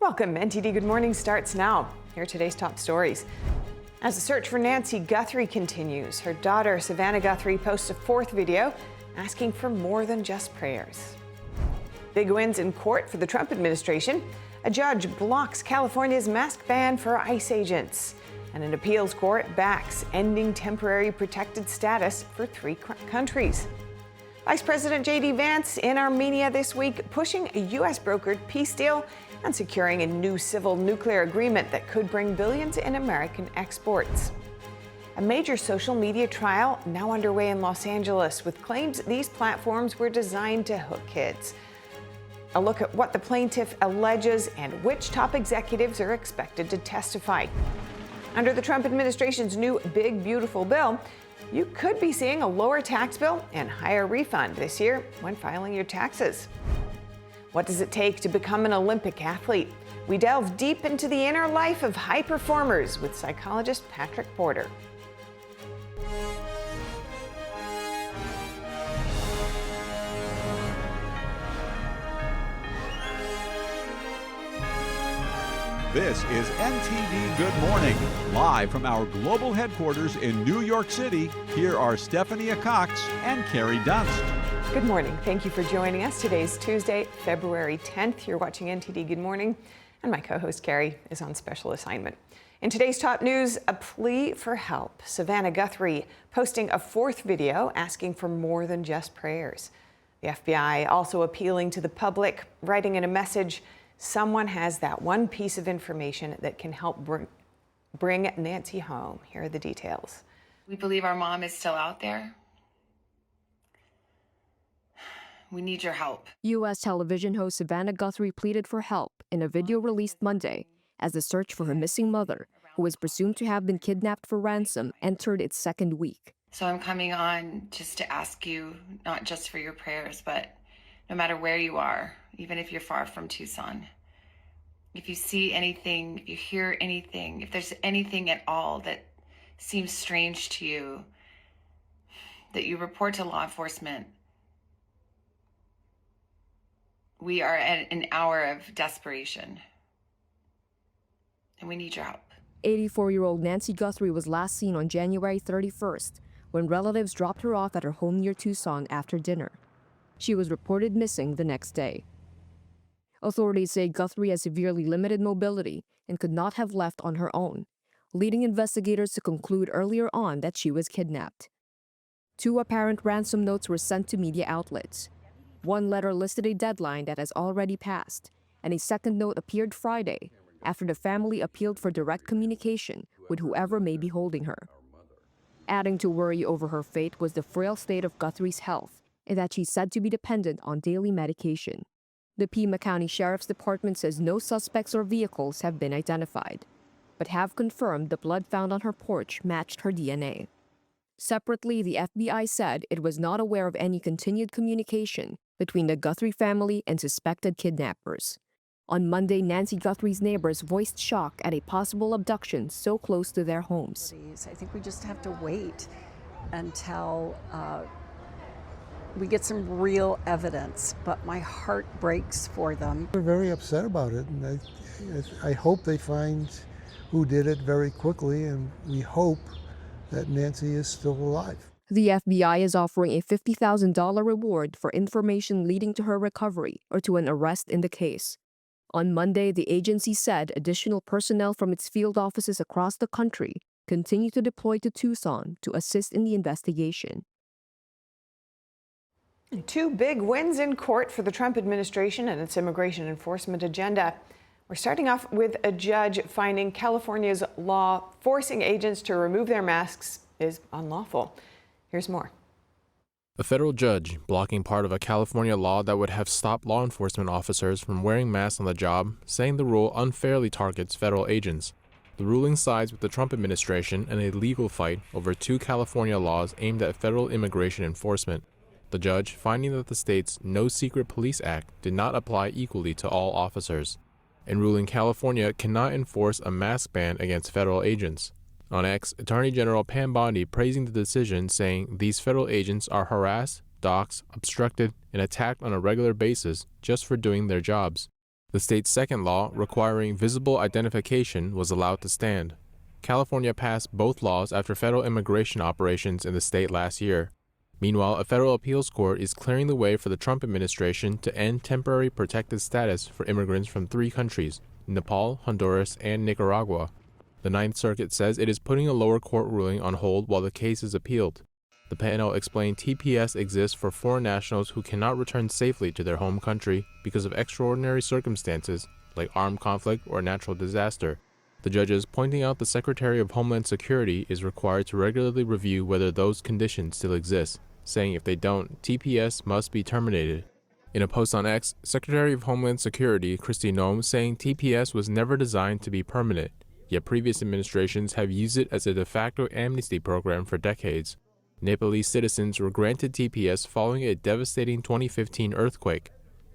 Welcome. NTD Good Morning starts now. Here are today's top stories. As the search for Nancy Guthrie continues, her daughter, Savannah Guthrie, posts a fourth video asking for more than just prayers. Big wins in court for the Trump administration. A judge blocks California's mask ban for ICE agents. And an appeals court backs ending temporary protected status for 3 countries. Vice President J.D. Vance in Armenia this week, pushing a U.S.-brokered peace deal and securing a new civil nuclear agreement that could bring billions in American exports. A major social media trial now underway in Los Angeles with claims these platforms were designed to hook kids. A look at what the plaintiff alleges and which top executives are expected to testify. Under the Trump administration's new Big Beautiful Bill, you could be seeing a lower tax bill and higher refund this year when filing your taxes. What does it take to become an Olympic athlete? We delve deep into the inner life of high performers with psychologist Patrick Porter. This is NTD Good Morning, live from our global headquarters in New York City. Here are Stephanie Cox and Carrie Dunst. Good morning. Thank you for joining us. Today's Tuesday, February 10th. You're watching NTD Good Morning, and my co-host Carrie is on special assignment. In today's top news, a plea for help. Savannah Guthrie posting a fourth video asking for more than just prayers. The FBI also appealing to the public, writing in a message, someone has that one piece of information that can help bring Nancy home. Here are the details. We believe our mom is still out there. We need your help. U.S. television host Savannah Guthrie pleaded for help in a video released Monday as the search for her missing mother, who is presumed to have been kidnapped for ransom, entered its second week. So I'm coming on just to ask you, not just for your prayers, but no matter where you are, even if you're far from Tucson, if you see anything, if you hear anything, if there's anything at all that seems strange to you, that you report to law enforcement. We are at an hour of desperation, and we need your help. 84-year-old Nancy Guthrie was last seen on January 31st when relatives dropped her off at her home near Tucson after dinner. She was reported missing the next day. Authorities say Guthrie has severely limited mobility and could not have left on her own, leading investigators to conclude earlier on that she was kidnapped. 2 apparent ransom notes were sent to media outlets. One letter listed a deadline that has already passed, and a second note appeared Friday after the family appealed for direct communication with whoever may be holding her. Adding to worry over her fate was the frail state of Guthrie's health, and that she's said to be dependent on daily medication. The Pima County Sheriff's Department says no suspects or vehicles have been identified, but have confirmed the blood found on her porch matched her DNA. Separately, the FBI said it was not aware of any continued communication between the Guthrie family and suspected kidnappers. On Monday, Nancy Guthrie's neighbors voiced shock at a possible abduction so close to their homes. I think we just have to wait until we get some real evidence, but my heart breaks for them. We're very upset about it, and I hope they find who did it very quickly, and we hope that Nancy is still alive. The FBI is offering a $50,000 reward for information leading to her recovery or to an arrest in the case. On Monday, the agency said additional personnel from its field offices across the country continue to deploy to Tucson to assist in the investigation. 2 big wins in court for the Trump administration and its immigration enforcement agenda. We're starting off with a judge finding California's law forcing agents to remove their masks is unlawful. Here's more. A federal judge blocking part of a California law that would have stopped law enforcement officers from wearing masks on the job, saying the rule unfairly targets federal agents. The ruling sides with the Trump administration in a legal fight over 2 California laws aimed at federal immigration enforcement. The judge finding that the state's No Secret Police Act did not apply equally to all officers, and ruling California cannot enforce a mask ban against federal agents. On X, Attorney General Pam Bondi praising the decision, saying these federal agents are harassed, doxxed, obstructed, and attacked on a regular basis just for doing their jobs. The state's second law, requiring visible identification, was allowed to stand. California passed both laws after federal immigration operations in the state last year. Meanwhile, a federal appeals court is clearing the way for the Trump administration to end temporary protected status for immigrants from 3 countries, Nepal, Honduras, and Nicaragua. The Ninth Circuit says it is putting a lower court ruling on hold while the case is appealed. The panel explained TPS exists for foreign nationals who cannot return safely to their home country because of extraordinary circumstances like armed conflict or natural disaster. The judges pointing out the Secretary of Homeland Security is required to regularly review whether those conditions still exist, saying if they don't, TPS must be terminated. In a post on X, Secretary of Homeland Security Kristi Noem saying TPS was never designed to be permanent, yet previous administrations have used it as a de facto amnesty program for decades. Nepalese citizens were granted TPS following a devastating 2015 earthquake.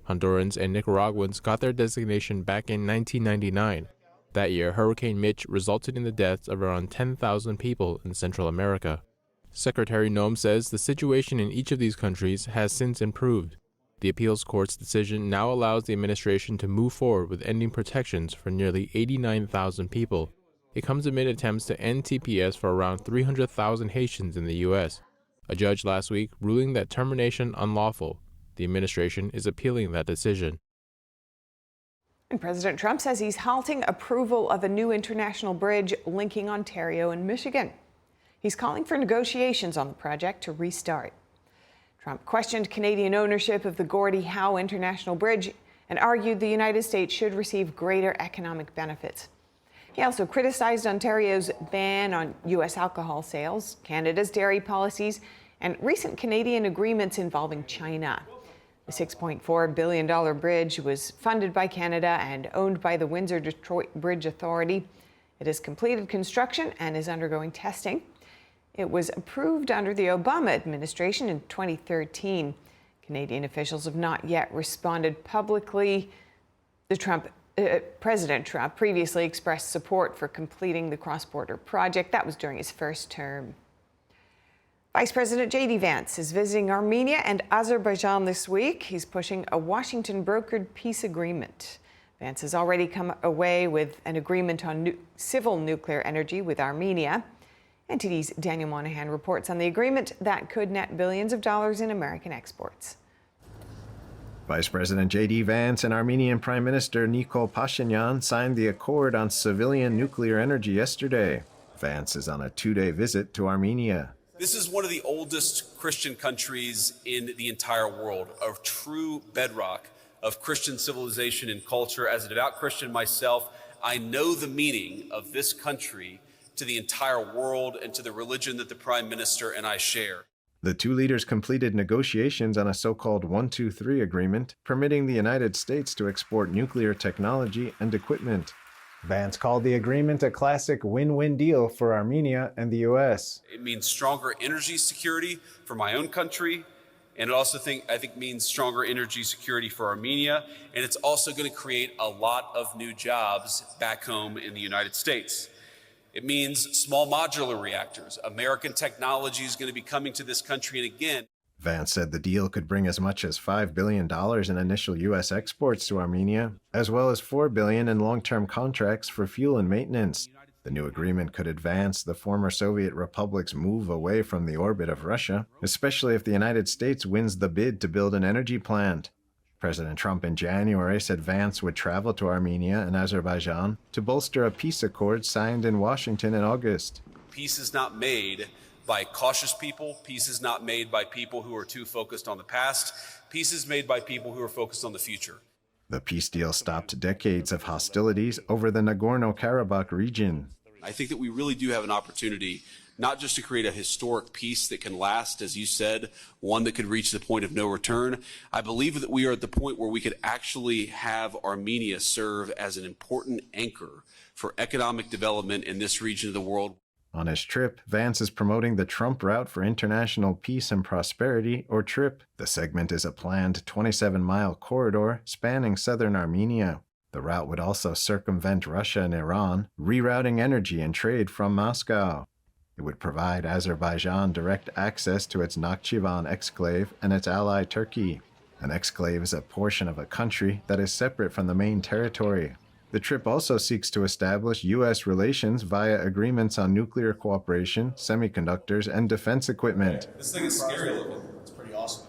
Hondurans and Nicaraguans got their designation back in 1999. That year, Hurricane Mitch resulted in the deaths of around 10,000 people in Central America. Secretary Noem says the situation in each of these countries has since improved. The appeals court's decision now allows the administration to move forward with ending protections for nearly 89,000 people. It comes amid attempts to end TPS for around 300,000 Haitians in the U.S. A judge last week ruling that termination unlawful. The administration is appealing that decision. And President Trump says he's halting approval of a new international bridge linking Ontario and Michigan. He's calling for negotiations on the project to restart. Trump questioned Canadian ownership of the Gordie Howe International Bridge and argued the United States should receive greater economic benefits. He also criticized Ontario's ban on U.S. alcohol sales, Canada's dairy policies, and recent Canadian agreements involving China. The $6.4 billion bridge was funded by Canada and owned by the Windsor-Detroit Bridge Authority. It has completed construction and is undergoing testing. It was approved under the Obama administration in 2013. Canadian officials have not yet responded publicly. President Trump previously expressed support for completing the cross-border project. That was during his first term. Vice President J.D. Vance is visiting Armenia and Azerbaijan this week. He's pushing a Washington-brokered peace agreement. Vance has already come away with an agreement on civil nuclear energy with Armenia. NTD's Daniel Monahan reports on the agreement that could net billions of dollars in American exports. Vice President J.D. Vance and Armenian Prime Minister Nikol Pashinyan signed the accord on civilian nuclear energy yesterday. Vance is on a 2-day visit to Armenia. This is one of the oldest Christian countries in the entire world, a true bedrock of Christian civilization and culture. As a devout Christian myself, I know the meaning of this country to the entire world and to the religion that the Prime Minister and I share. The two leaders completed negotiations on a so-called 1-2-3 agreement, permitting the United States to export nuclear technology and equipment. Vance called the agreement a classic win-win deal for Armenia and the U.S. It means stronger energy security for my own country, and it also I think means stronger energy security for Armenia, and it's also going to create a lot of new jobs back home in the United States. It means small modular reactors. American technology is going to be coming to this country, and again, Vance said the deal could bring as much as $5 billion in initial U.S. exports to Armenia, as well as $4 billion in long-term contracts for fuel and maintenance. The new agreement could advance the former Soviet republic's move away from the orbit of Russia, especially if the United States wins the bid to build an energy plant. President Trump in January said Vance would travel to Armenia and Azerbaijan to bolster a peace accord signed in Washington in August. Peace is not made by cautious people. Peace is not made by people who are too focused on the past. Peace is made by people who are focused on the future. The peace deal stopped decades of hostilities over the Nagorno-Karabakh region. I think that we really do have an opportunity not just to create a historic peace that can last, as you said, one that could reach the point of no return. I believe that we are at the point where we could actually have Armenia serve as an important anchor for economic development in this region of the world. On his trip, Vance is promoting the Trump Route for International Peace and Prosperity, or TRIP. The segment is a planned 27-mile corridor spanning southern Armenia. The route would also circumvent Russia and Iran, rerouting energy and trade from Moscow. It would provide Azerbaijan direct access to its Nakhchivan exclave and its ally Turkey. An exclave is a portion of a country that is separate from the main territory. The trip also seeks to establish U.S. relations via agreements on nuclear cooperation, semiconductors, and defense equipment. This thing is scary looking. It's pretty awesome.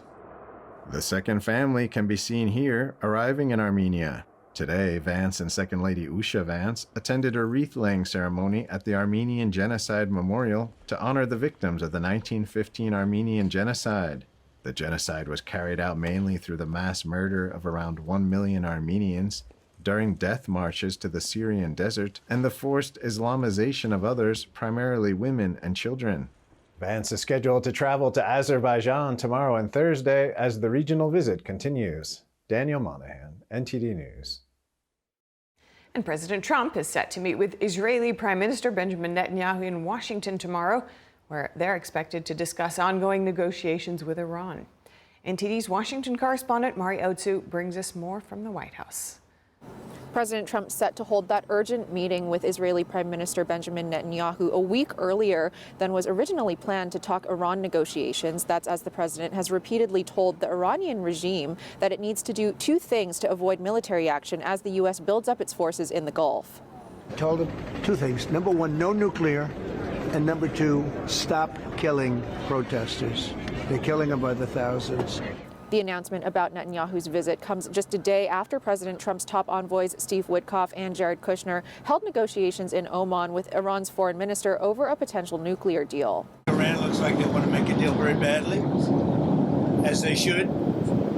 The second family can be seen here, arriving in Armenia. Today, Vance and Second Lady Usha Vance attended a wreath-laying ceremony at the Armenian Genocide Memorial to honor the victims of the 1915 Armenian Genocide. The genocide was carried out mainly through the mass murder of around 1 million Armenians, during death marches to the Syrian desert, and the forced Islamization of others, primarily women and children. Vance is scheduled to travel to Azerbaijan tomorrow and Thursday as the regional visit continues. Daniel Monahan, NTD News. And President Trump is set to meet with Israeli Prime Minister Benjamin Netanyahu in Washington tomorrow, where they're expected to discuss ongoing negotiations with Iran. NTD's Washington correspondent Mari Otsu brings us more from the White House. President Trump set to hold that urgent meeting with Israeli Prime Minister Benjamin Netanyahu a week earlier than was originally planned to talk Iran negotiations. That's as the president has repeatedly told the Iranian regime that it needs to do two things to avoid military action as the U.S. builds up its forces in the Gulf. I told him two things. Number one, no nuclear. And number two, stop killing protesters. They're killing them by the thousands. The announcement about Netanyahu's visit comes just a day after President Trump's top envoys Steve Witkoff and Jared Kushner held negotiations in Oman with Iran's foreign minister over a potential nuclear deal. Iran looks like they want to make a deal very badly, as they should.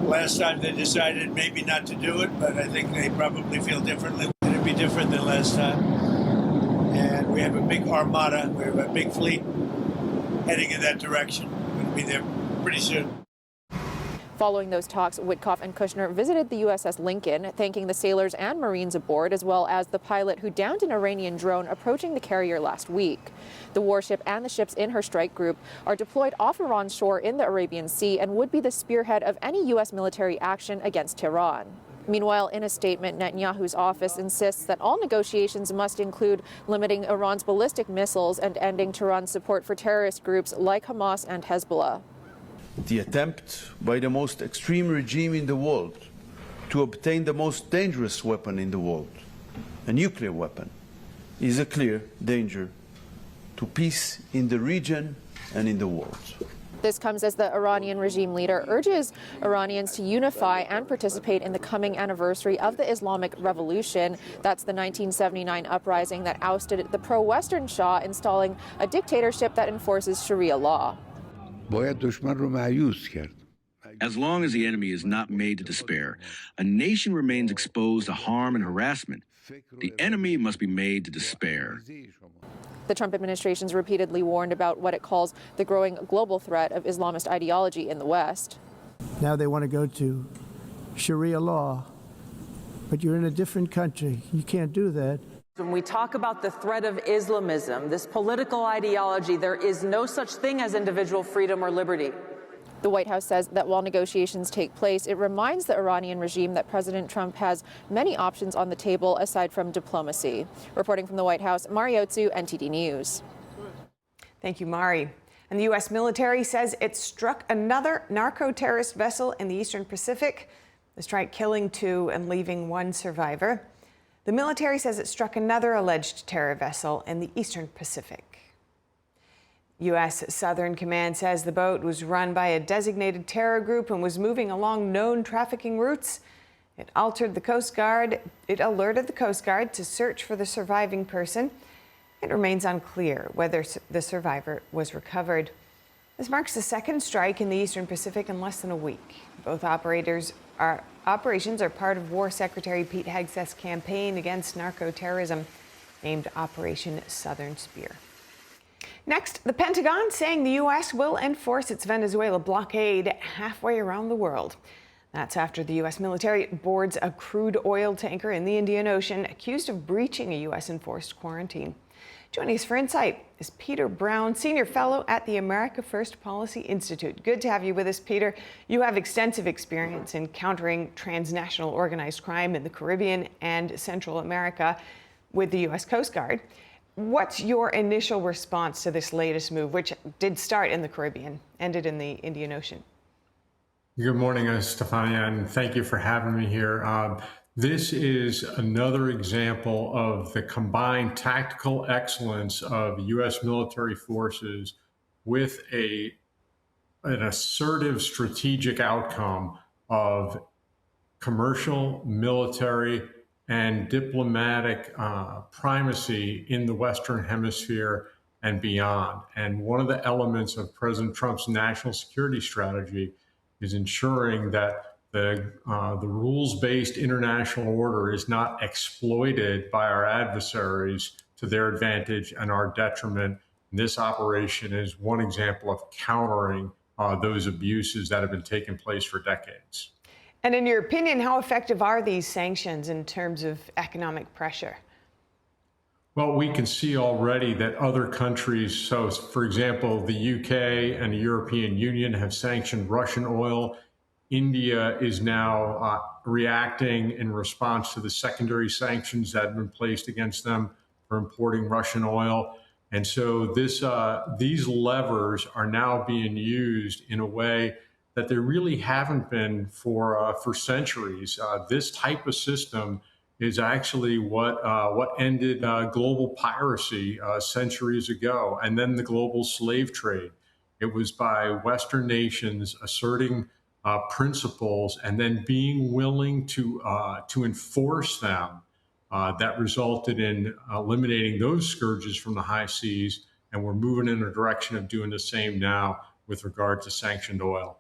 Last time they decided maybe not to do it, but I think they probably feel differently. It'd be different than last time. And we have a big armada, we have a big fleet heading in that direction. We'll be there pretty soon. Following those talks, Witkoff and Kushner visited the USS Lincoln, thanking the sailors and Marines aboard, as well as the pilot who downed an Iranian drone approaching the carrier last week. The warship and the ships in her strike group are deployed off Iran's shore in the Arabian Sea and would be the spearhead of any U.S. military action against Tehran. Meanwhile, in a statement, Netanyahu's office insists that all negotiations must include limiting Iran's ballistic missiles and ending Tehran's support for terrorist groups like Hamas and Hezbollah. The attempt by the most extreme regime in the world to obtain the most dangerous weapon in the world, a nuclear weapon, is a clear danger to peace in the region and in the world. This comes as the Iranian regime leader urges Iranians to unify and participate in the coming anniversary of the Islamic Revolution. That's the 1979 uprising that ousted the pro-Western Shah, installing a dictatorship that enforces Sharia law. As long as the enemy is not made to despair, a nation remains exposed to harm and harassment. The enemy must be made to despair. The Trump administration's repeatedly warned about what it calls the growing global threat of Islamist ideology in the West. Now they want to go to Sharia law, but you're in a different country. You can't do that. When we talk about the threat of Islamism, this political ideology, there is no such thing as individual freedom or liberty. The White House says that while negotiations take place, it reminds the Iranian regime that President Trump has many options on the table aside from diplomacy. Reporting from the White House, Mari Otsu, NTD News. Thank you, Mari. And the U.S. military says it struck another narco-terrorist vessel in the Eastern Pacific, the strike killing 2 and leaving 1 survivor. The military says it struck another alleged terror vessel in the Eastern Pacific. U.S. Southern Command says the boat was run by a designated terror group and was moving along known trafficking routes. It alerted the Coast Guard to search for the surviving person. It remains unclear whether the survivor was recovered. This marks the second strike in the Eastern Pacific in less than a week. Both operations are part of War Secretary Pete Hegseth's campaign against narco-terrorism, named Operation Southern Spear. Next, the Pentagon saying the U.S. will enforce its Venezuela blockade halfway around the world. That's after the U.S. military boards a crude oil tanker in the Indian Ocean accused of breaching a U.S.-enforced quarantine. Joining us for Insight is Peter Brown, Senior Fellow at the America First Policy Institute. Good to have you with us, Peter. You have extensive experience in countering transnational organized crime in the Caribbean and Central America with the U.S. Coast Guard. What's your initial response to this latest move, which did start in the Caribbean, ended in the Indian Ocean? Good morning, Stefania, and thank you for having me here. This is another example of the combined tactical excellence of U.S. military forces with an assertive strategic outcome of commercial, military, and diplomatic primacy in the Western Hemisphere and beyond. And one of the elements of President Trump's national security strategy is ensuring that the rules-based international order is not exploited by our adversaries to their advantage and our detriment. And this operation is one example of countering those abuses that have been taking place for decades. And in your opinion, how effective are these sanctions in terms of economic pressure? Well, we can see already that other countries, so for example, the UK and the European Union have sanctioned Russian oil. India is now reacting in response to the secondary sanctions that have been placed against them for importing Russian oil. And so these levers are now being used in a way that they really haven't been for centuries. This type of system is actually what ended global piracy centuries ago, and then the global slave trade. It was by Western nations asserting principles and then being willing to enforce them that resulted in eliminating those scourges from the high seas, and we're moving in a direction of doing the same now with regard to sanctioned oil.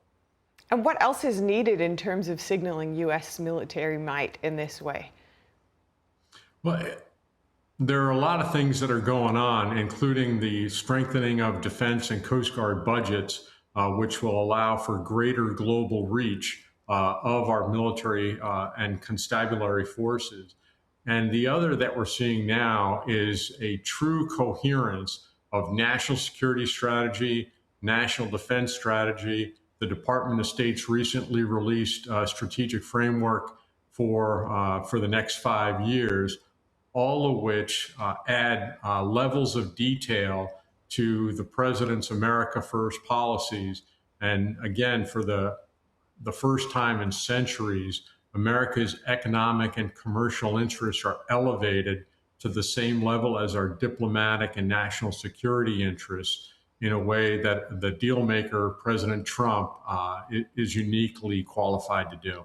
And what else is needed in terms of signaling U.S. military might in this way? Well, there are a lot of things that are going on, including the strengthening of defense and Coast Guard budgets, which will allow for greater global reach of our military and constabulary forces. And the other that we're seeing now is a true coherence of national security strategy, national defense strategy. The Department of State's recently released strategic framework for the next 5 years, all of which add levels of detail to the president's America First policies. And again, for the first time in centuries, America's economic and commercial interests are elevated to the same level as our diplomatic and national security interests in a way that the deal maker, President Trump, is uniquely qualified to do.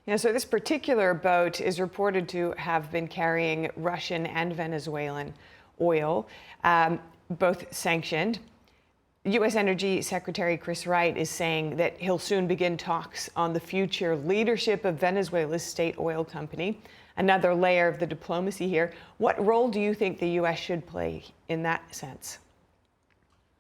Yeah, so this particular boat is reported to have been carrying Russian and Venezuelan oil, both sanctioned. U.S. Energy Secretary Chris Wright is saying that he'll soon begin talks on the future leadership of Venezuela's state oil company. Another layer of the diplomacy here. What role do you think the U.S. should play in that sense?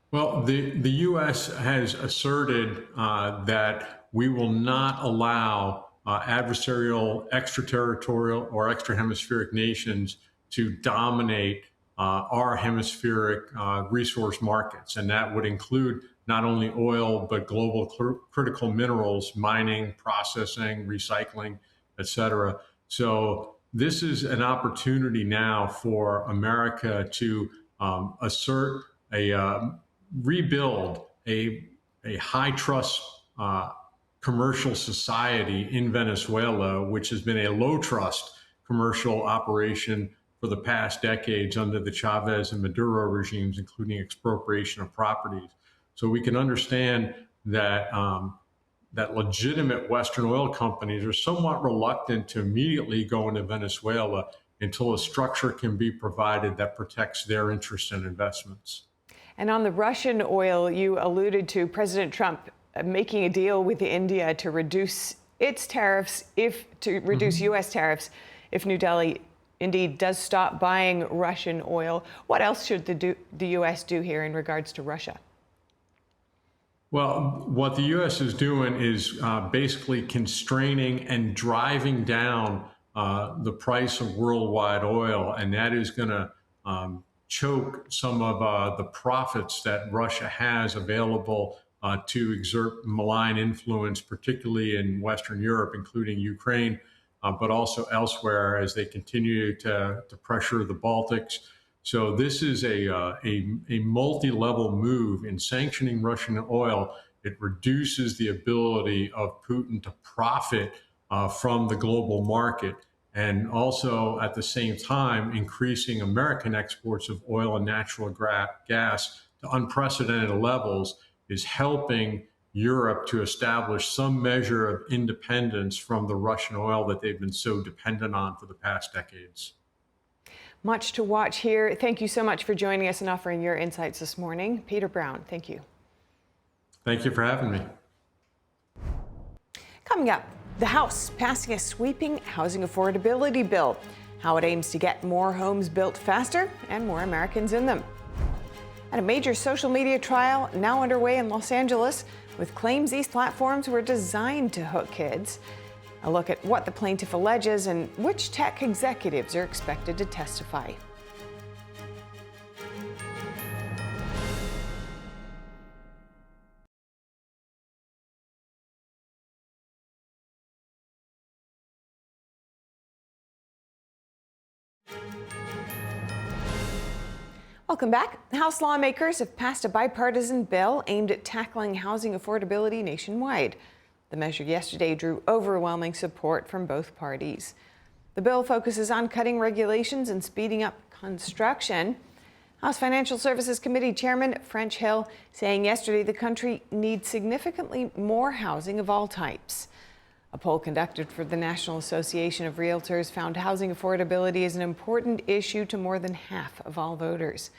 Well, the U.S. has asserted that we will not allow adversarial, extraterritorial, or extrahemispheric nations to dominate our hemispheric resource markets. And that would include not only oil, but global critical minerals, mining, processing, recycling, et cetera. So this is an opportunity now for America to assert rebuild a high trust commercial society in Venezuela, which has been a low trust commercial operation for the past decades under the Chavez and Maduro regimes, including expropriation of properties. So we can understand that that legitimate Western oil companies are somewhat reluctant to immediately go into Venezuela until a structure can be provided that protects their interests and investments. And on the Russian oil, you alluded to President Trump making a deal with India to reduce its tariffs, U.S. tariffs, if New Delhi indeed does stop buying Russian oil. What else should the U.S. do here in regards to Russia? Well, what the U.S. is doing is basically constraining and driving down the price of worldwide oil, and that is going to choke some of the profits that Russia has available to exert malign influence, particularly in Western Europe, including Ukraine, but also elsewhere as they continue to pressure the Baltics. So this is a multi-level move in sanctioning Russian oil It reduces the ability of Putin to profit from the global market, and also at the same time increasing American exports of oil and natural gas to unprecedented levels is helping Europe to establish some measure of independence from the Russian oil that they've been so dependent on for the past decades. Much to watch here. Thank you so much for joining us and offering your insights this morning. Peter Brown, thank you. Thank you for having me. Coming up, the House passing a sweeping housing affordability bill, how it aims to get more homes built faster and more Americans in them. And a major social media trial now underway in Los Angeles with claims these platforms were designed to hook kids. A look at what the plaintiff alleges and which tech executives are expected to testify. Welcome back. House lawmakers have passed a bipartisan bill aimed at tackling housing affordability nationwide. The measure yesterday drew overwhelming support from both parties. The bill focuses on cutting regulations and speeding up construction. House Financial Services Committee Chairman French Hill saying yesterday the country needs significantly more housing of all types. A poll conducted for the National Association of Realtors found housing affordability is an important issue to more than half of all voters.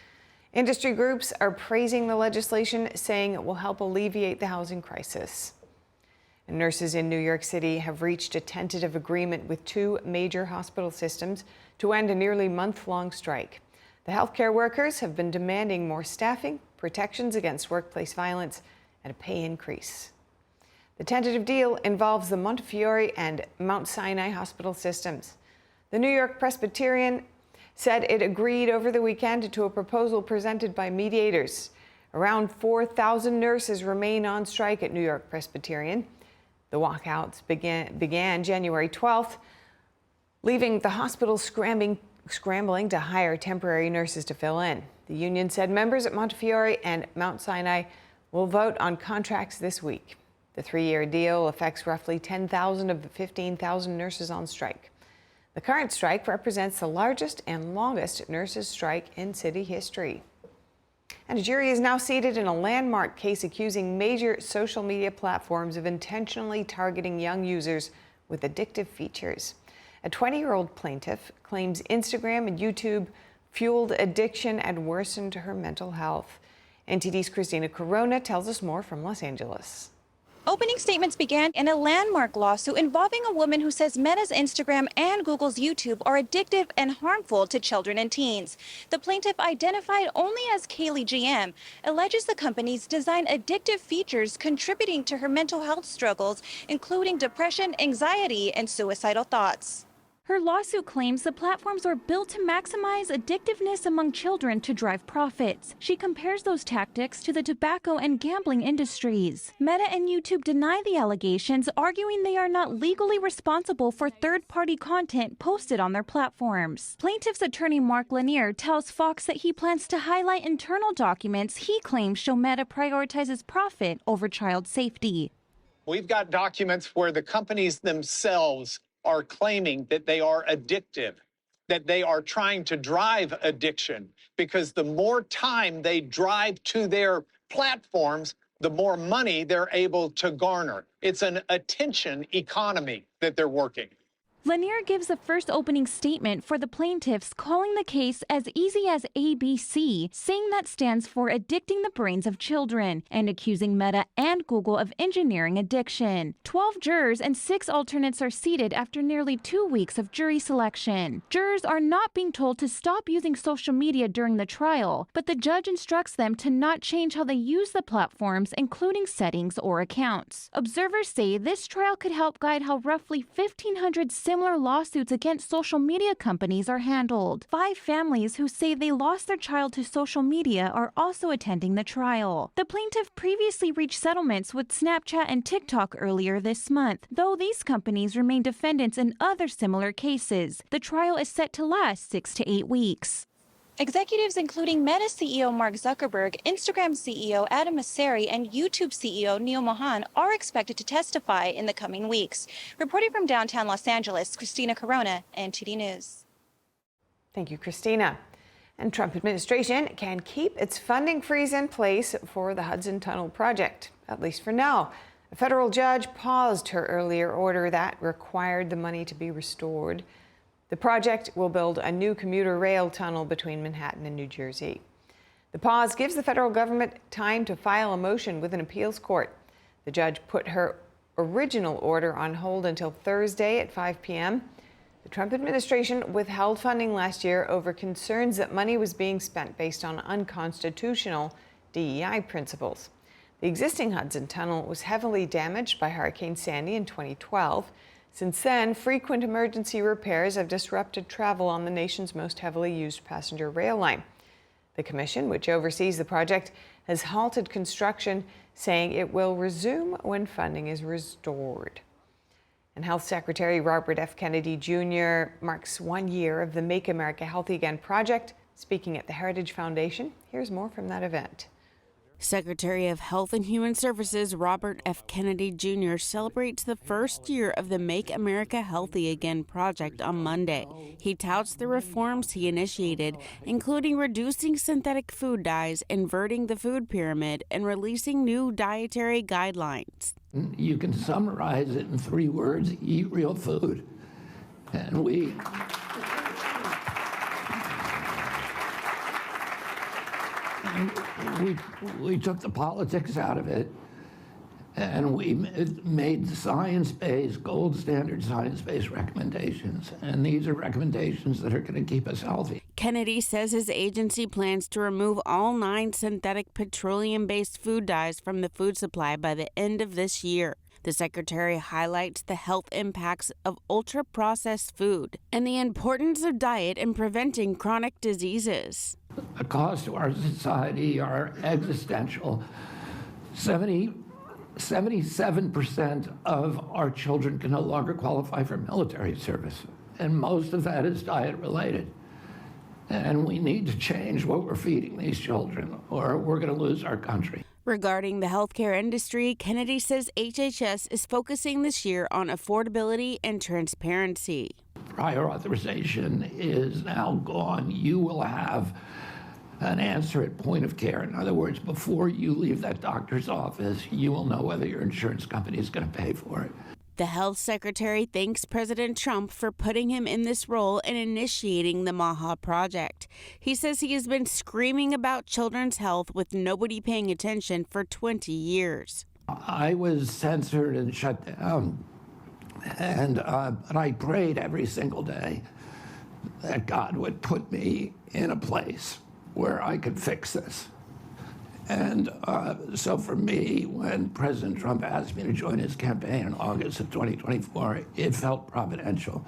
Industry groups are praising the legislation, saying it will help alleviate the housing crisis. And nurses in New York City have reached a tentative agreement with two major hospital systems to end a nearly month-long strike. The healthcare workers have been demanding more staffing, protections against workplace violence, and a pay increase. The tentative deal involves the Montefiore and Mount Sinai hospital systems. The New York Presbyterian said it agreed over the weekend to a proposal presented by mediators. Around 4,000 nurses remain on strike at New York Presbyterian. The walkouts began January 12th, leaving the hospital scrambling to hire temporary nurses to fill in. The union said members at Montefiore and Mount Sinai will vote on contracts this week. The 3-year deal affects roughly 10,000 of the 15,000 nurses on strike. The current strike represents the largest and longest nurses' strike in city history. And a jury is now seated in a landmark case accusing major social media platforms of intentionally targeting young users with addictive features. A 20-year-old plaintiff claims Instagram and YouTube fueled addiction and worsened her mental health. NTD's Christina Corona tells us more from Los Angeles. Opening statements began in a landmark lawsuit involving a woman who says Meta's Instagram and Google's YouTube are addictive and harmful to children and teens. The plaintiff, identified only as Kaylee GM, alleges the companies design addictive features contributing to her mental health struggles, including depression, anxiety, and suicidal thoughts. Her lawsuit claims the platforms are built to maximize addictiveness among children to drive profits. She compares those tactics to the tobacco and gambling industries. Meta and YouTube deny the allegations, arguing they are not legally responsible for third-party content posted on their platforms. Plaintiff's attorney Mark Lanier tells Fox that he plans to highlight internal documents he claims show Meta prioritizes profit over child safety. We've got documents where the companies themselves are claiming that they are addictive, that they are trying to drive addiction, because the more time they drive to their platforms, the more money they're able to garner. It's an attention economy that they're working. Lanier gives the first opening statement for the plaintiffs, calling the case as easy as ABC, saying that stands for addicting the brains of children, and accusing Meta and Google of engineering addiction. 12 jurors and 6 alternates are seated after nearly 2 weeks of jury selection. Jurors are not being told to stop using social media during the trial, but the judge instructs them to not change how they use the platforms, including settings or accounts. Observers say this trial could help guide how roughly 1,500 similar lawsuits against social media companies are handled. 5 families who say they lost their child to social media are also attending the trial. The plaintiff previously reached settlements with Snapchat and TikTok earlier this month, though these companies remain defendants in other similar cases. The trial is set to last 6 to 8 weeks. Executives including Meta CEO Mark Zuckerberg, Instagram CEO Adam Mosseri, and YouTube CEO Neil Mohan are expected to testify in the coming weeks. Reporting from downtown Los Angeles, Christina Corona, NTD News. Thank you, Christina. And Trump administration can keep its funding freeze in place for the Hudson Tunnel project, at least for now. A federal judge paused her earlier order that required the money to be restored. The project will build a new commuter rail tunnel between Manhattan and New Jersey. The pause gives the federal government time to file a motion with an appeals court. The judge put her original order on hold until Thursday at 5 p.m. The Trump administration withheld funding last year over concerns that money was being spent based on unconstitutional DEI principles. The existing Hudson Tunnel was heavily damaged by Hurricane Sandy in 2012. Since then, frequent emergency repairs have disrupted travel on the nation's most heavily used passenger rail line. The commission, which oversees the project, has halted construction, saying it will resume when funding is restored. And Health Secretary Robert F. Kennedy Jr. marks 1 year of the Make America Healthy Again project. Speaking at the Heritage Foundation, here's more from that event. Secretary of Health and Human Services Robert F. Kennedy Jr. celebrates the first year of the Make America Healthy Again project on Monday. He touts the reforms he initiated, including reducing synthetic food dyes, inverting the food pyramid, and releasing new dietary guidelines. You can summarize it in 3 words: eat real food. And we took the politics out of it, and we made science-based, gold standard science-based recommendations. And these are recommendations that are going to keep us healthy. Kennedy says his agency plans to remove all 9 synthetic petroleum-based food dyes from the food supply by the end of this year. The secretary highlights the health impacts of ultra-processed food and the importance of diet in preventing chronic diseases. The costs to our society are existential. 77% of our children can no longer qualify for military service, and most of that is diet related. And we need to change what we're feeding these children, or we're going to lose our country. Regarding the healthcare industry, Kennedy says HHS is focusing this year on affordability and transparency. Prior authorization is now gone. You will have an answer at point of care. In other words, before you leave that doctor's office, you will know whether your insurance company is going to pay for it. The health secretary thanks President Trump for putting him in this role and initiating the Maha project. He says he has been screaming about children's health with nobody paying attention for 20 years. I was censored and shut down, and I prayed every single day that God would put me in a place where I could fix this. And so for me, when President Trump asked me to join his campaign in August of 2024, it felt providential.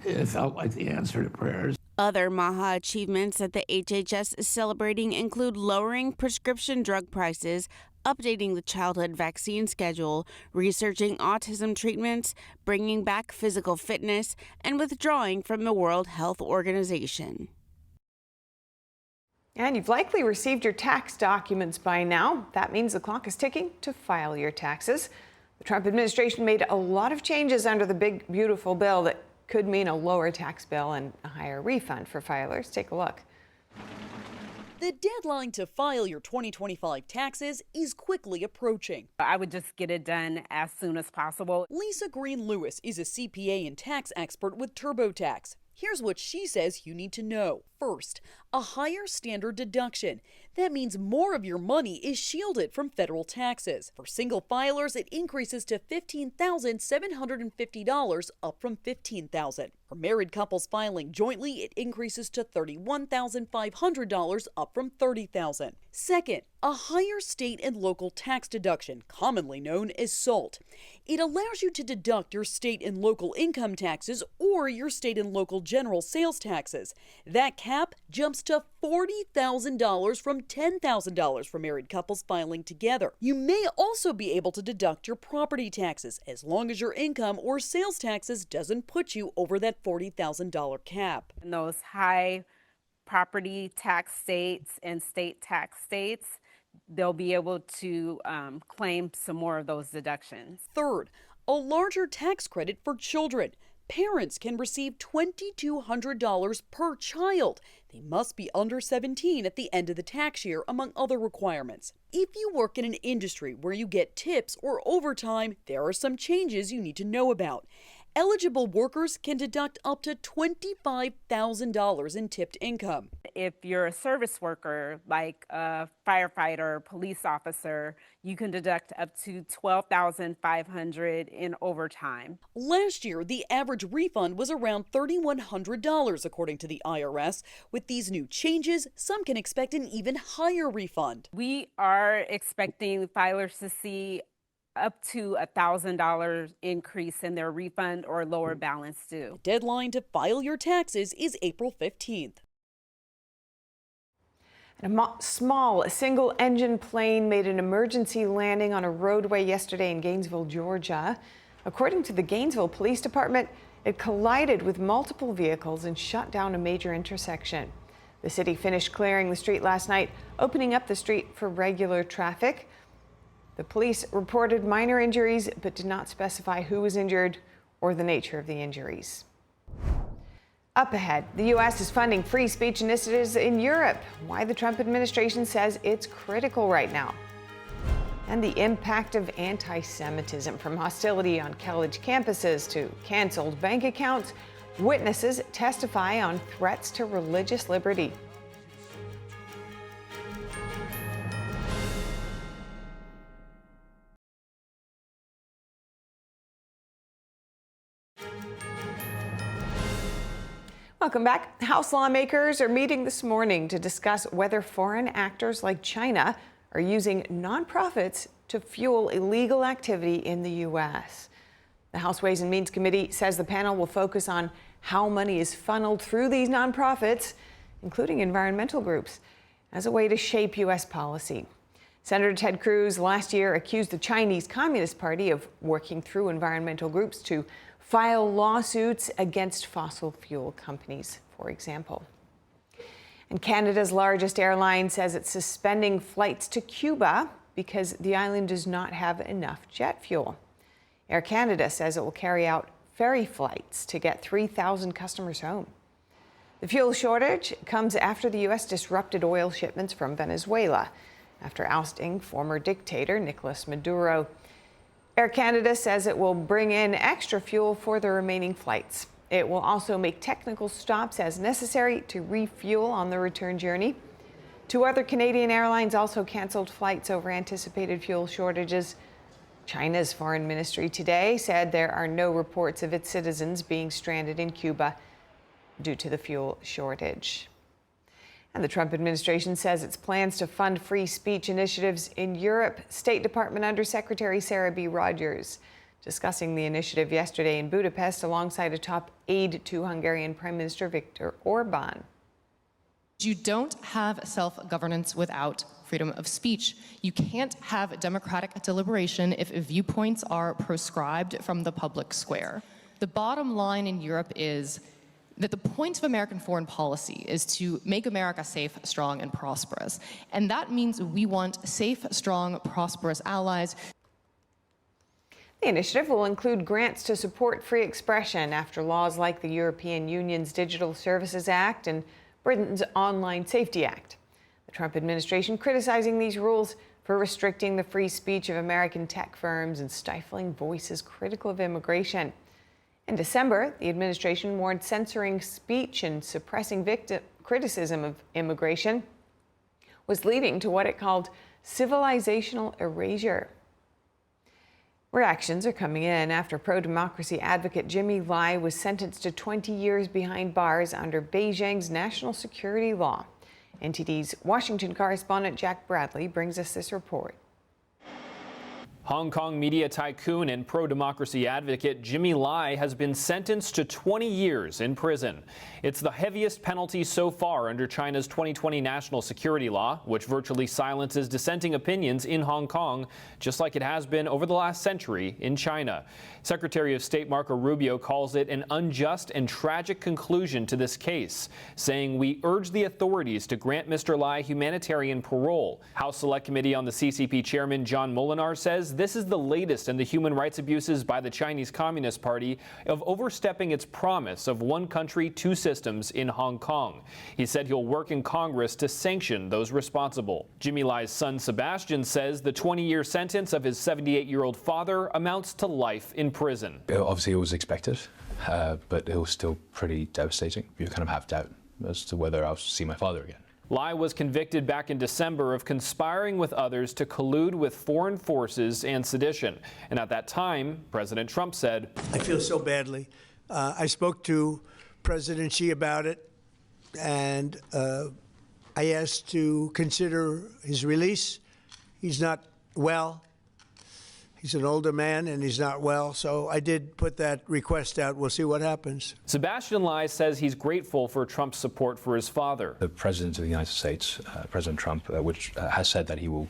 It felt like the answer to prayers. Other Maha achievements that the HHS is celebrating include lowering prescription drug prices, updating the childhood vaccine schedule, researching autism treatments, bringing back physical fitness, and withdrawing from the World Health Organization. And you've likely received your tax documents by now. That means the clock is ticking to file your taxes. The Trump administration made a lot of changes under the big, beautiful bill that could mean a lower tax bill and a higher refund for filers. Take a look. The deadline to file your 2025 taxes is quickly approaching. I would just get it done as soon as possible. Lisa Green-Lewis is a CPA and tax expert with TurboTax. Here's what she says you need to know. First, a higher standard deduction. That means more of your money is shielded from federal taxes. For single filers, it increases to $15,750, up from $15,000. For married couples filing jointly, it increases to $31,500, up from $30,000. Second, a higher state and local tax deduction, commonly known as SALT. It allows you to deduct your state and local income taxes or your state and local general sales taxes. That cap jumps to $40,000 from $10,000 for married couples filing together. You may also be able to deduct your property taxes as long as your income or sales taxes doesn't put you over that $40,000 cap. And those high property tax states and state tax states, they'll be able to claim some more of those deductions. Third, a larger tax credit for children. Parents can receive $2,200 per child. They must be under 17 at the end of the tax year, among other requirements. If you work in an industry where you get tips or overtime, there are some changes you need to know about. Eligible workers can deduct up to $25,000 in tipped income. If you're a service worker, like a firefighter, police officer, you can deduct up to $12,500 in overtime. Last year, the average refund was around $3,100, according to the IRS. With these new changes, some can expect an even higher refund. We are expecting filers to see up to $1,000 increase in their refund or lower balance due. The deadline to file your taxes is April 15th. A small single-engine plane made an emergency landing on a roadway yesterday in Gainesville, Georgia. According to the Gainesville Police Department, it collided with multiple vehicles and shut down a major intersection. The city finished clearing the street last night, opening up the street for regular traffic. The police reported minor injuries, but did not specify who was injured or the nature of the injuries. Up ahead, the U.S. is funding free speech initiatives in Europe. Why the Trump administration says it's critical right now. And the impact of anti-Semitism, from hostility on college campuses to canceled bank accounts. Witnesses testify on threats to religious liberty. Welcome back. House lawmakers are meeting this morning to discuss whether foreign actors like China are using nonprofits to fuel illegal activity in the U.S. The House Ways and Means Committee says the panel will focus on how money is funneled through these nonprofits, including environmental groups, as a way to shape U.S. policy. Senator Ted Cruz last year accused the Chinese Communist Party of working through environmental groups to file lawsuits against fossil fuel companies, for example. And Canada's largest airline says it's suspending flights to Cuba because the island does not have enough jet fuel. Air Canada says it will carry out ferry flights to get 3,000 customers home. The fuel shortage comes after the U.S. disrupted oil shipments from Venezuela after ousting former dictator Nicolas Maduro. Air Canada says it will bring in extra fuel for the remaining flights. It will also make technical stops as necessary to refuel on the return journey. 2 other Canadian airlines also canceled flights over anticipated fuel shortages. China's foreign ministry today said there are no reports of its citizens being stranded in Cuba due to the fuel shortage. And the Trump administration says its plans to fund free speech initiatives in Europe. State Department Undersecretary Sarah B. Rogers discussing the initiative yesterday in Budapest alongside a top aide to Hungarian Prime Minister Viktor Orban. You don't have self-governance without freedom of speech. You can't have democratic deliberation if viewpoints are proscribed from the public square. The bottom line in Europe is that the point of American foreign policy is to make America safe, strong, and prosperous. And that means we want safe, strong, prosperous allies. The initiative will include grants to support free expression after laws like the European Union's Digital Services Act and Britain's Online Safety Act. The Trump administration criticizing these rules for restricting the free speech of American tech firms and stifling voices critical of immigration. In December, the administration warned censoring speech and suppressing criticism of immigration was leading to what it called civilizational erasure. Reactions are coming in after pro-democracy advocate Jimmy Lai was sentenced to 20 years behind bars under Beijing's national security law. NTD's Washington correspondent Jack Bradley brings us this report. Hong Kong media tycoon and pro-democracy advocate Jimmy Lai has been sentenced to 20 years in prison. It's the heaviest penalty so far under China's 2020 national security law, which virtually silences dissenting opinions in Hong Kong, just like it has been over the last century in China. Secretary of State Marco Rubio calls it an unjust and tragic conclusion to this case, saying, "We urge the authorities to grant Mr. Lai humanitarian parole." House Select Committee on the CCP Chairman John Molinar says this is the latest in the human rights abuses by the Chinese Communist Party of overstepping its promise of one country, two systems in Hong Kong. He said he'll work in Congress to sanction those responsible. Jimmy Lai's son Sebastian says the 20-year sentence of his 78-year-old father amounts to life in prison. Obviously, it was expected, but it was still pretty devastating. You kind of have doubt as to whether I'll see my father again. Lai was convicted back in December of conspiring with others to collude with foreign forces and sedition. And at that time, President Trump said, "I feel so badly. I spoke to President Xi about it, and I asked to consider his release. He's not well. He's an older man and he's not well, so I did put that request out. We'll see what happens." Sebastian Lai says he's grateful for Trump's support for his father. The President of the United States, President Trump, which has said that he will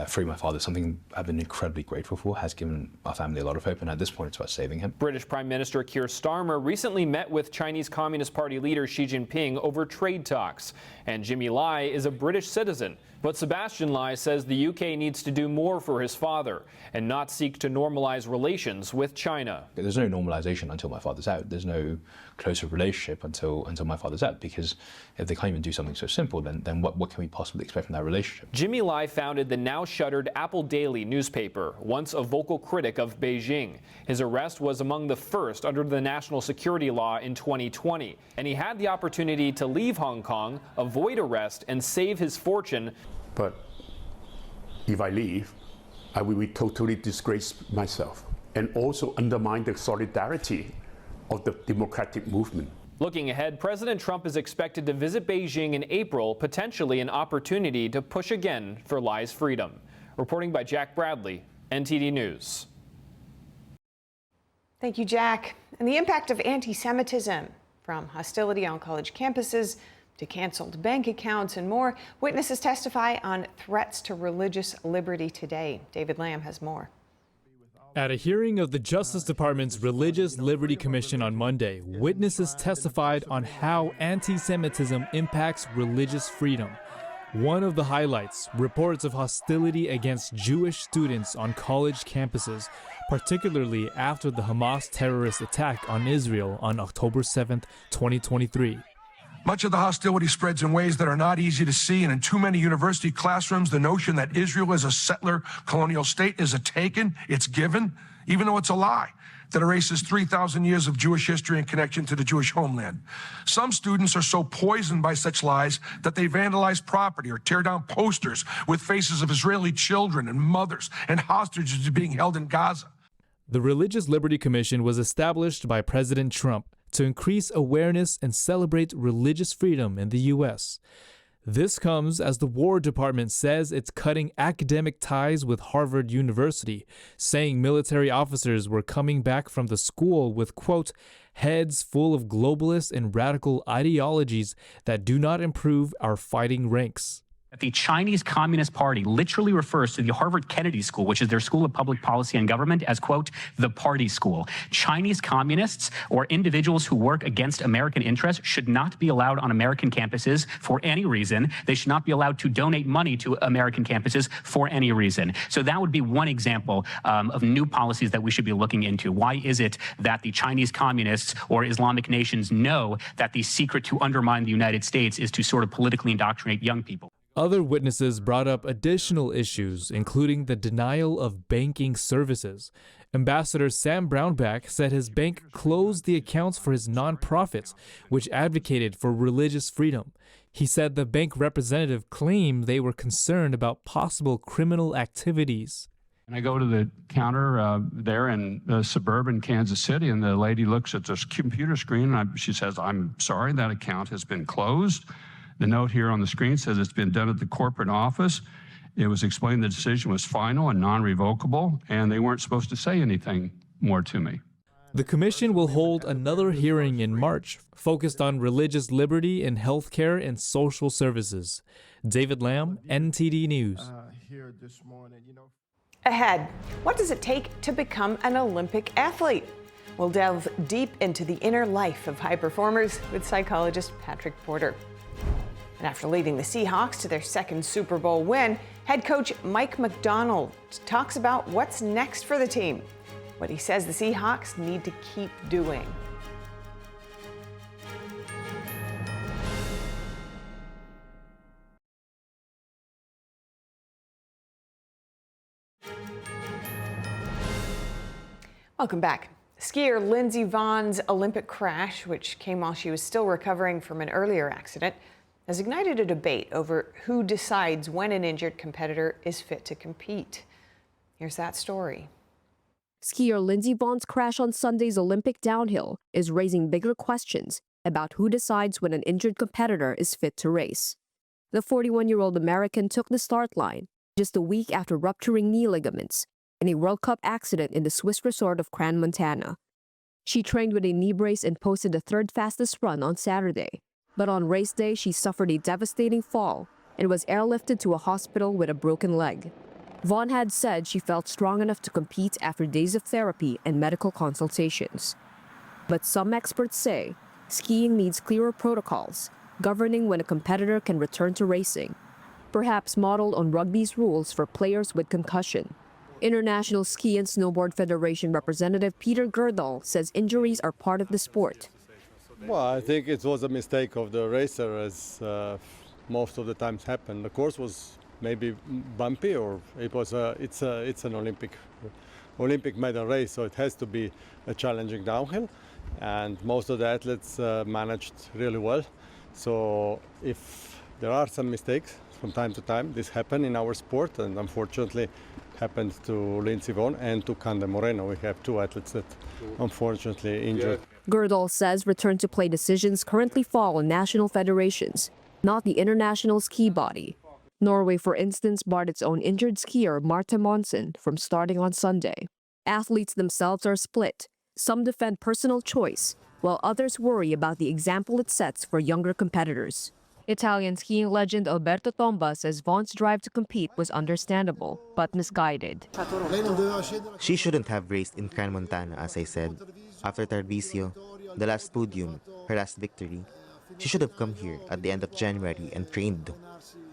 free my father, something I've been incredibly grateful for, has given our family a lot of hope, and at this point it's about saving him. British Prime Minister Keir Starmer recently met with Chinese Communist Party leader Xi Jinping over trade talks, and Jimmy Lai is a British citizen. But Sebastian Lai says the UK needs to do more for his father and not seek to normalize relations with China. There's no normalization until my father's out. There's no closer relationship until my father's out, because if they can't even do something so simple, then what can we possibly expect from that relationship? Jimmy Lai founded the now shuttered Apple Daily newspaper, once a vocal critic of Beijing. His arrest was among the first under the national security law in 2020, and he had the opportunity to leave Hong Kong, avoid arrest, and save his fortune. But if I leave, I will be totally disgrace myself and also undermine the solidarity of the democratic movement. Looking ahead, President Trump is expected to visit Beijing in April, potentially an opportunity to push again for Lai's freedom. Reporting by Jack Bradley, NTD News. Thank you, Jack. And the impact of anti-Semitism, from hostility on college campuses to canceled bank accounts and more. Witnesses testify on threats to religious liberty today. David Lamb has more. At a hearing of the Justice Department's Religious Liberty Commission on Monday, witnesses testified on how anti-Semitism impacts religious freedom. One of the highlights, reports of hostility against Jewish students on college campuses, particularly after the Hamas terrorist attack on Israel on October 7, 2023. Much of the hostility spreads in ways that are not easy to see, and in too many university classrooms, the notion that Israel is a settler colonial state is a taken, it's given, even though it's a lie that erases 3,000 years of Jewish history and connection to the Jewish homeland. Some students are so poisoned by such lies that they vandalize property or tear down posters with faces of Israeli children and mothers and hostages being held in Gaza. The Religious Liberty Commission was established by President Trump to increase awareness and celebrate religious freedom in the U.S. This comes as the War Department says it's cutting academic ties with Harvard University, saying military officers were coming back from the school with, quote, heads full of globalist and radical ideologies that do not improve our fighting ranks. The Chinese Communist Party literally refers to the Harvard Kennedy School, which is their school of public policy and government, as, quote, the party school. Chinese communists or individuals who work against American interests should not be allowed on American campuses for any reason. They should not be allowed to donate money to American campuses for any reason. So that would be one example of new policies that we should be looking into. Why is it that the Chinese communists or Islamic nations know that the secret to undermine the United States is to sort of politically indoctrinate young people? Other witnesses brought up additional issues, including the denial of banking services. Ambassador Sam Brownback said his bank closed the accounts for his nonprofits, which advocated for religious freedom. He said the bank representative claimed they were concerned about possible criminal activities. And I go to the counter there in suburban Kansas City, and the lady looks at this computer screen, and she says, "I'm sorry, that account has been closed." The note here on the screen says it's been done at the corporate office, It was explained the decision was final and non-revocable, and they weren't supposed to say anything more to me. The commission will hold another hearing in March focused on religious liberty in healthcare and social services. David Lamb, NTD News. Ahead, what does it take to become an Olympic athlete? We'll delve deep into the inner life of high performers with psychologist Patrick Porter. And after leading the Seahawks to their second Super Bowl win, head coach Mike McDonald talks about what's next for the team, what he says the Seahawks need to keep doing. Welcome back. Skier Lindsey Vonn's Olympic crash, which came while she was still recovering from an earlier accident, has ignited a debate over who decides when an injured competitor is fit to compete. Here's that story. Skier Lindsey Vonn's crash on Sunday's Olympic downhill is raising bigger questions about who decides when an injured competitor is fit to race. The 41-year-old American took the start line just a week after rupturing knee ligaments in a World Cup accident in the Swiss resort of Crans, Montana. She trained with a knee brace and posted the third fastest run on Saturday. But on race day, she suffered a devastating fall and was airlifted to a hospital with a broken leg. Vonn had said she felt strong enough to compete after days of therapy and medical consultations. But some experts say skiing needs clearer protocols governing when a competitor can return to racing, perhaps modeled on rugby's rules for players with concussion. International Ski and Snowboard Federation representative Peter Girdal says injuries are part of the sport. Well, I think it was a mistake of the racer, as most of the times happen. The course was maybe bumpy, or it's an Olympic medal race, so it has to be a challenging downhill, and most of the athletes managed really well. So if there are some mistakes from time to time, this happen in our sport, and unfortunately happened to Lindsey Vonn and to Cande Moreno. We have two athletes that unfortunately injured. Girdal says return to play decisions currently fall on national federations, not the international ski body. Norway, for instance, barred its own injured skier Marte Monsen from starting on Sunday. Athletes themselves are split. Some defend personal choice, while others worry about the example it sets for younger competitors. Italian skiing legend Alberto Tomba says Vonn's drive to compete was understandable, but misguided. She shouldn't have raced in Crans, Montana, as I said. After Tarvisio, the last podium, her last victory, she should have come here at the end of January and trained.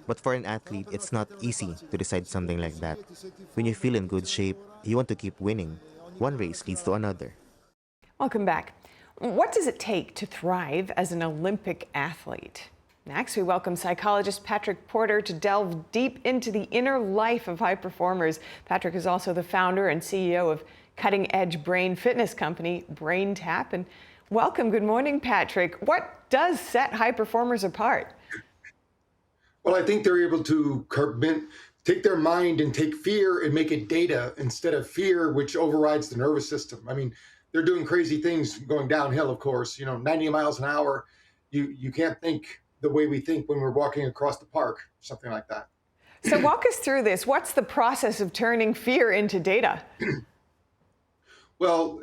But for an athlete, it's not easy to decide something like that. When you feel in good shape, you want to keep winning. One race leads to another. Welcome back. What does it take to thrive as an Olympic athlete? Next, we welcome psychologist Patrick Porter to delve deep into the inner life of high performers. Patrick is also the founder and CEO of cutting-edge brain fitness company Brain Tap. And welcome. Good morning, Patrick. What does set high performers apart? Well, I think they're able to take their mind and take fear and make it data instead of fear, which overrides the nervous system. I mean, they're doing crazy things going downhill, of course, 90 miles an hour. You can't think the way we think when we're walking across the park, something like that. So walk us through this. What's the process of turning fear into data? Well,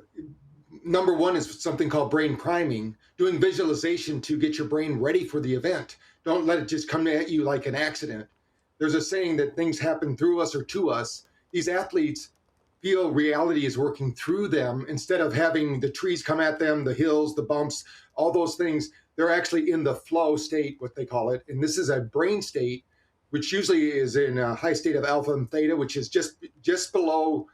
number one is something called brain priming, doing visualization to get your brain ready for the event. Don't let it just come at you like an accident. There's a saying that things happen through us or to us. These athletes feel reality is working through them instead of having the trees come at them, the hills, the bumps, all those things. They're actually in the flow state, what they call it. And this is a brain state, which usually is in a high state of alpha and theta, which is just below,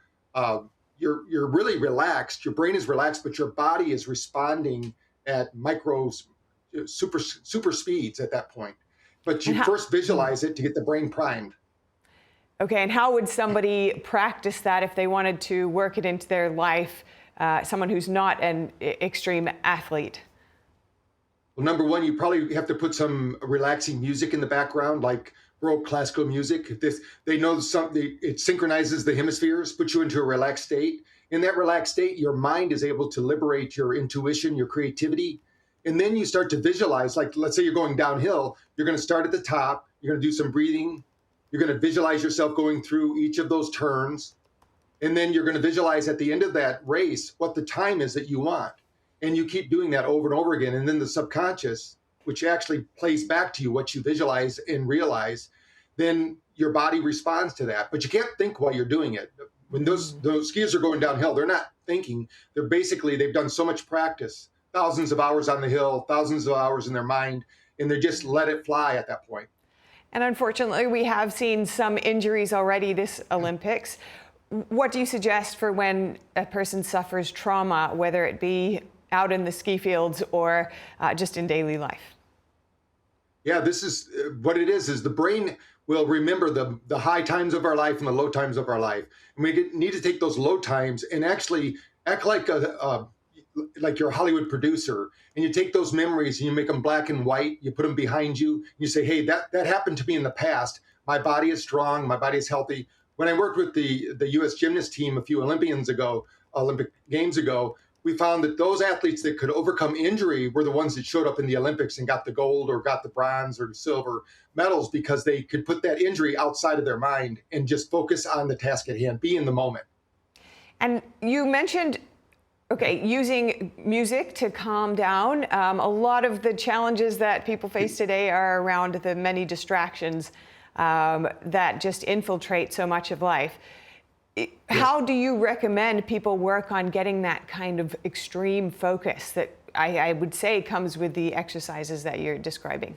you're really relaxed. Your brain is relaxed, but your body is responding at super speeds at that point. But you first visualize it to get the brain primed. Okay, and how would somebody practice that if they wanted to work it into their life, someone who's not an extreme athlete? Well, number one, you probably have to put some relaxing music in the background, like Baroque classical music. They know something, it synchronizes the hemispheres, puts you into a relaxed state. In that relaxed state, your mind is able to liberate your intuition, your creativity. And then you start to visualize, like, let's say you're going downhill, you're going to start at the top, you're going to do some breathing, You're going to visualize yourself going through each of those turns. And then you're going to visualize at the end of that race what the time is that you want. And you keep doing that over and over again. And then the subconscious, which actually plays back to you what you visualize and realize, then your body responds to that. But you can't think while you're doing it. When those skiers are going downhill, they're not thinking. They've done so much practice, thousands of hours on the hill, thousands of hours in their mind, and they just let it fly at that point. And unfortunately, we have seen some injuries already this Olympics. What do you suggest for when a person suffers trauma, whether it be out in the ski fields or just in daily life? Yeah, this is what it is the brain will remember the high times of our life and the low times of our life. And we need to take those low times and actually act like you're a Hollywood producer, and you take those memories and you make them black and white, you put them behind you, and you say, hey, that happened to me in the past. My body is strong, my body is healthy. When I worked with the U.S. gymnast team a few Olympic Games ago, we found that those athletes that could overcome injury were the ones that showed up in the Olympics and got the gold or got the bronze or the silver medals, because they could put that injury outside of their mind and just focus on the task at hand, be in the moment. And you mentioned, using music to calm down. A lot of the challenges that people face today are around the many distractions that just infiltrate so much of life. How do you recommend people work on getting that kind of extreme focus that I would say comes with the exercises that you're describing?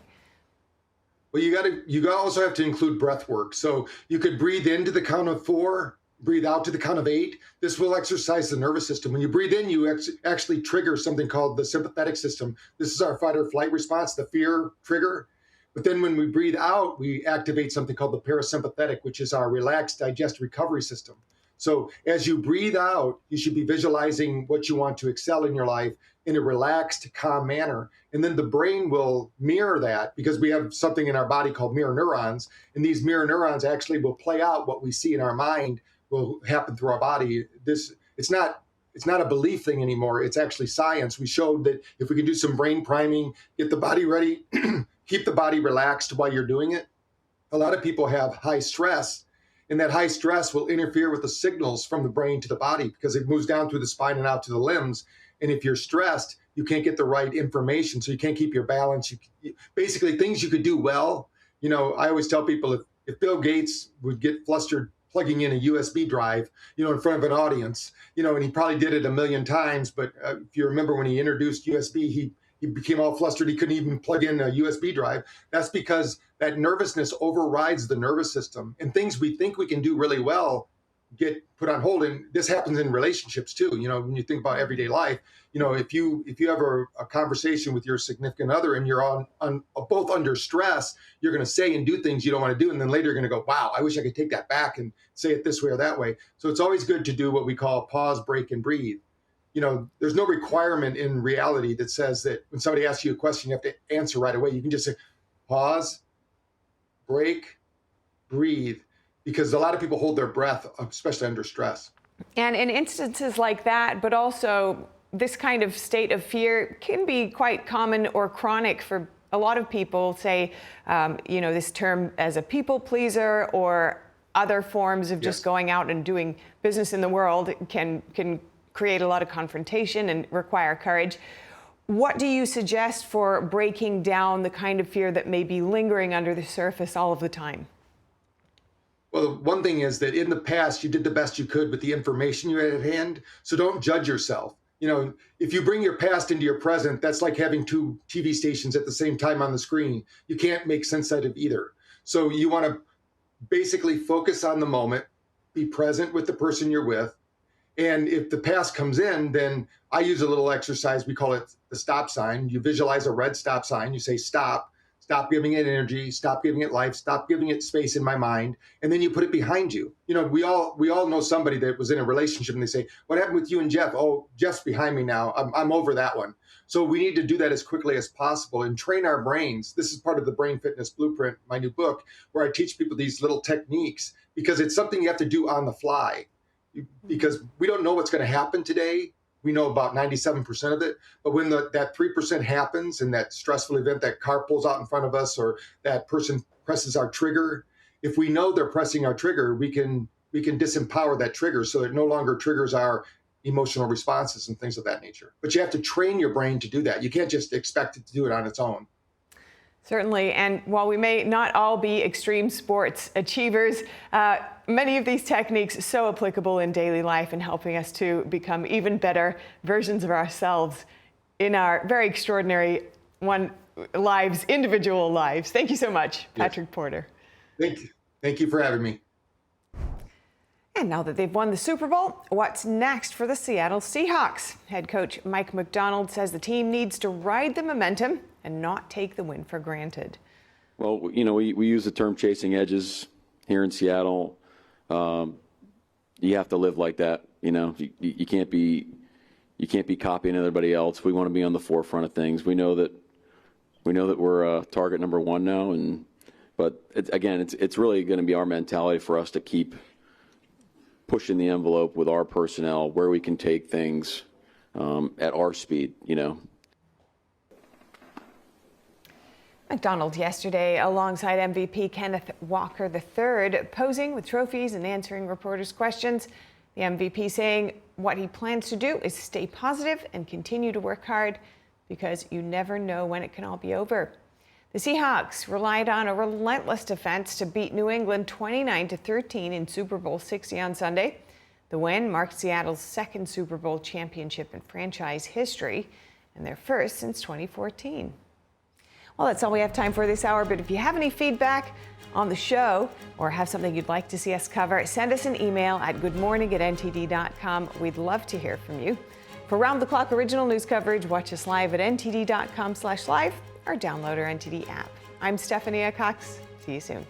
Well, you also have to include breath work. So you could breathe into the count of 4, breathe out to the count of 8. This will exercise the nervous system. When you breathe in, you actually trigger something called the sympathetic system. This is our fight or flight response, the fear trigger. But then when we breathe out, we activate something called the parasympathetic, which is our relaxed digest recovery system. So as you breathe out, you should be visualizing what you want to excel in your life in a relaxed, calm manner. And then the brain will mirror that, because we have something in our body called mirror neurons. And these mirror neurons actually will play out what we see in our mind will happen through our body. It's not a belief thing anymore. It's actually science. We showed that if we can do some brain priming, get the body ready, keep the body relaxed while you're doing it. A lot of people have high stress, and that high stress will interfere with the signals from the brain to the body, because it moves down through the spine and out to the limbs. And if you're stressed, you can't get the right information, so you can't keep your balance. Basically, things you could do well. I always tell people, if Bill Gates would get flustered plugging in a USB drive, in front of an audience, and he probably did it a million times, but if you remember when he introduced USB, he became all flustered. He couldn't even plug in a USB drive. That's because that nervousness overrides the nervous system, and things we think we can do really well get put on hold. And this happens in relationships too. When you think about everyday life, if you have a conversation with your significant other and you're on both under stress, you're going to say and do things you don't want to do. And then later you're going to go, wow, I wish I could take that back and say it this way or that way. So it's always good to do what we call pause, break, and breathe. There's no requirement in reality that says that when somebody asks you a question, you have to answer right away. You can just say, pause, break, breathe, because a lot of people hold their breath, especially under stress. And in instances like that, but also this kind of state of fear can be quite common or chronic for a lot of people, say, this term as a people pleaser or other forms of just going out and doing business in the world can create a lot of confrontation and require courage. What do you suggest for breaking down the kind of fear that may be lingering under the surface all of the time? Well, one thing is that in the past, you did the best you could with the information you had at hand. So don't judge yourself. If you bring your past into your present, that's like having 2 TV stations at the same time on the screen. You can't make sense out of either. So you want to basically focus on the moment, be present with the person you're with. And if the past comes in, then I use a little exercise. We call it the stop sign. You visualize a red stop sign. You say, stop giving it energy, stop giving it life, stop giving it space in my mind. And then you put it behind you. We all know somebody that was in a relationship and they say, what happened with you and Jeff? Oh, Jeff's behind me now. I'm over that one. So we need to do that as quickly as possible and train our brains. This is part of the Brain Fitness Blueprint, my new book, where I teach people these little techniques, because it's something you have to do on the fly. Because we don't know what's going to happen today. We know about 97% of it. But when that 3% happens and that stressful event, that car pulls out in front of us or that person presses our trigger, if we know they're pressing our trigger, we can disempower that trigger so it no longer triggers our emotional responses and things of that nature. But you have to train your brain to do that. You can't just expect it to do it on its own. Certainly, and while we may not all be extreme sports achievers, many of these techniques are so applicable in daily life and helping us to become even better versions of ourselves in our very extraordinary individual lives. Thank you so much, Patrick Porter. Thank you. Thank you for having me. And now that they've won the Super Bowl, what's next for the Seattle Seahawks? Head coach Mike McDonald says the team needs to ride the momentum and not take the win for granted. Well, you know, we use the term chasing edges here in Seattle. You have to live like that. You know, you can't be copying everybody else. We want to be on the forefront of things. We know that we're target number one now, but it's really going to be our mentality for us to keep pushing the envelope with our personnel where we can take things at our speed, you know. McDonald yesterday alongside MVP Kenneth Walker III, posing with trophies and answering reporters' questions. The MVP saying what he plans to do is stay positive and continue to work hard because you never know when it can all be over. The Seahawks relied on a relentless defense to beat New England 29-13 in Super Bowl 60 on Sunday. The win marked Seattle's second Super Bowl championship in franchise history and their first since 2014. Well, that's all we have time for this hour, but if you have any feedback on the show or have something you'd like to see us cover, send us an email at goodmorning@ntd.com. We'd love to hear from you. For round-the-clock original news coverage, watch us live at ntd.com/live or download our NTD app. I'm Stephanie Cox. See you soon.